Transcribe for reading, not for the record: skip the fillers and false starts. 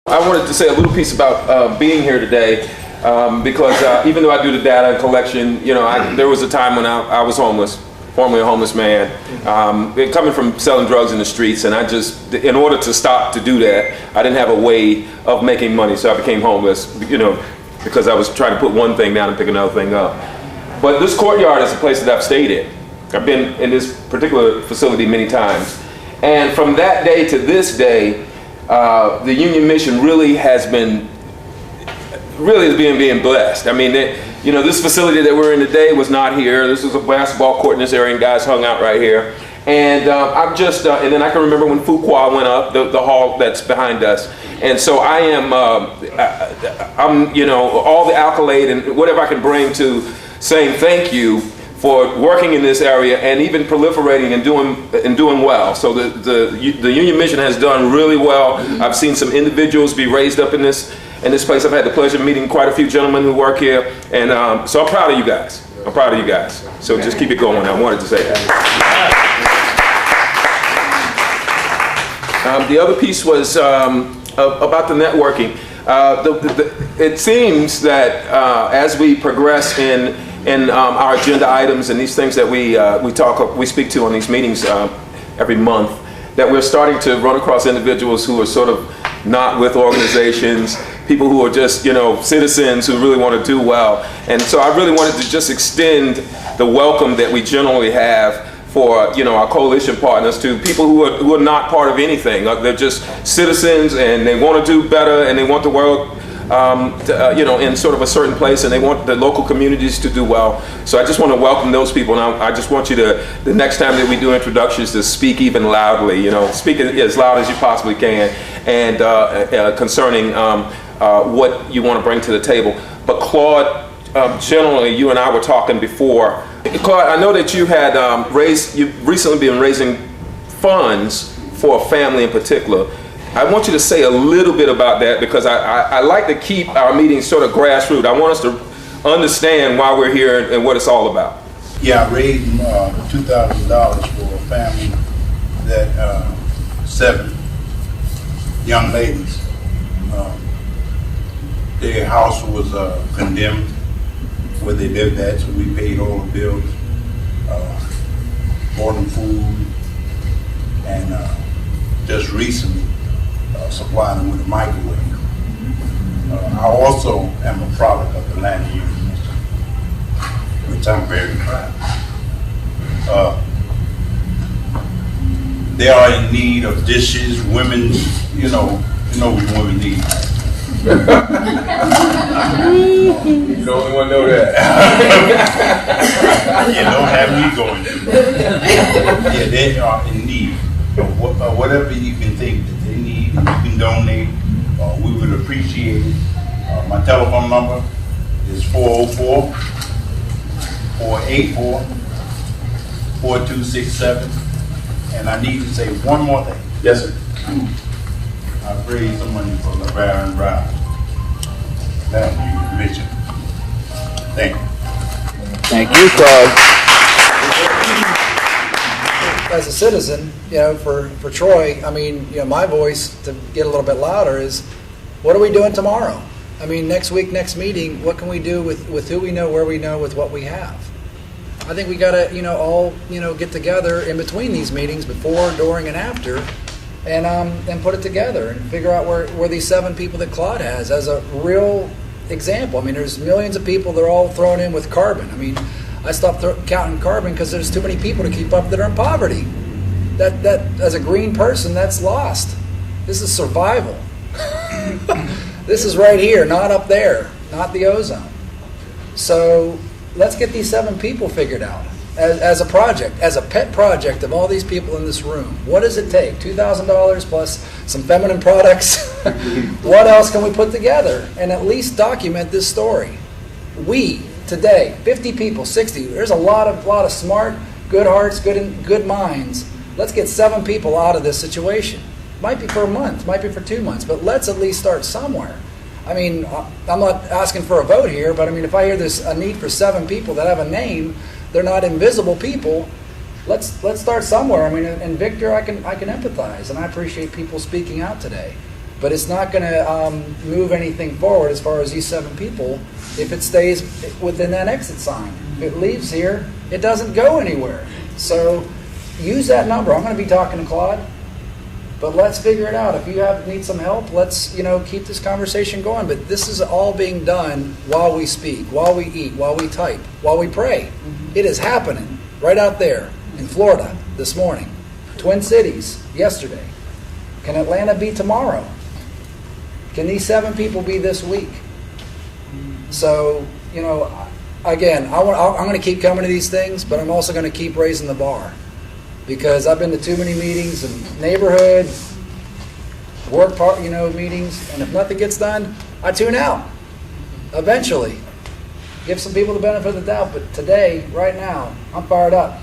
I wanted to say a little piece about being here today because even though I do the data and collection, there was a time when I was homeless, formerly a homeless man, coming from selling drugs in the streets, and in order to stop to do that, I didn't have a way of making money, so I became homeless, because I was trying to put one thing down and pick another thing up. But this courtyard is a place that I've stayed in. I've been in this particular facility many times, and from that day to this day, the Union Mission really is being blessed. I mean, this facility that we're in today was not here. This was a basketball court in this area, and guys hung out right here. And and then I can remember when Fuqua went up, the hall that's behind us. And so I am, I'm all the accolade and whatever I can bring to saying thank you for working in this area and even proliferating and doing well. So the Union Mission has done really well. I've seen some individuals be raised up in this place. I've had the pleasure of meeting quite a few gentlemen who work here, and so I'm proud of you guys. I'm proud of you guys. So just keep it going. I wanted to say that. The other piece was about the networking. It seems that as we progress in our agenda items and these things that we speak to on these meetings every month, that we're starting to run across individuals who are sort of not with organizations, people who are just citizens who really want to do well. And so I really wanted to just extend the welcome that we generally have for our coalition partners to people who are not part of anything. They're just citizens and they want to do better and they want the world in sort of a certain place, and they want the local communities to do well. So I just want to welcome those people, and I just want you to, the next time that we do introductions, to speak even loudly, speak as loud as you possibly can, and concerning what you want to bring to the table. But Claude, generally, you and I were talking before. Claude, I know that you had you've recently been raising funds for a family in particular. I want you to say a little bit about that, because I like to keep our meetings sort of grassroots. I want us to understand why we're here and what it's all about. Yeah, I raised $2,000 for a family that 7 young ladies. Their house was condemned where they lived at, so we paid all the bills, bought them food, and just recently supplied them with a microwave. I also am a product of the Land Union Mission, which I'm very proud of. They are in need of dishes, women, you know what women need. You don't want to know that. You don't have me going through that. Yeah, they are in need of whatever you can think that they need. You can donate. We would appreciate it. My telephone number is 404-484-4267. And I need to say one more thing. Yes, sir. I've raised some money for LeBaron Brown. Thank you, Mitchell. Thank you. Thank you, Claude. As a citizen, for Troy, I mean, my voice to get a little bit louder is, what are we doing tomorrow? I mean, next week, next meeting, what can we do with who we know, where we know, with what we have? I think we got to, all, get together in between these meetings, before, during, and after, and put it together and figure out where these 7 people that Claude has as a real example. I mean, there's millions of people, they're all thrown in with carbon. I mean, I stopped counting carbon because there's too many people to keep up that are in poverty. That as a green person, that's lost. This is survival. This is right here, not up there, not the ozone. So let's get these 7 people figured out as a project, as a pet project of all these people in this room. What does it take? $2,000 plus some feminine products. What else can we put together and at least document this story? We today, 50 people, 60. There's a lot of smart, good hearts, good minds. Let's get 7 people out of this situation. Might be for a month, might be for 2 months, but let's at least start somewhere. I mean, I'm not asking for a vote here, but I mean, if I hear there's a need for 7 people that have a name, they're not invisible people. Let's start somewhere. I mean, and Victor, I can empathize, and I appreciate people speaking out today. But it's not going to move anything forward as far as these 7 people if it stays within that exit sign. If it leaves here, it doesn't go anywhere. So use that number. I'm going to be talking to Claude, but let's figure it out. If you need some help, let's keep this conversation going. But this is all being done while we speak, while we eat, while we type, while we pray. It is happening right out there in Florida this morning. Twin Cities yesterday. Can Atlanta be tomorrow? Can these 7 people be this week? So, again, I'm going to keep coming to these things, but I'm also going to keep raising the bar. Because I've been to too many meetings in neighborhood, work part, meetings, and if nothing gets done, I tune out. Eventually. Give some people the benefit of the doubt, but today, right now, I'm fired up.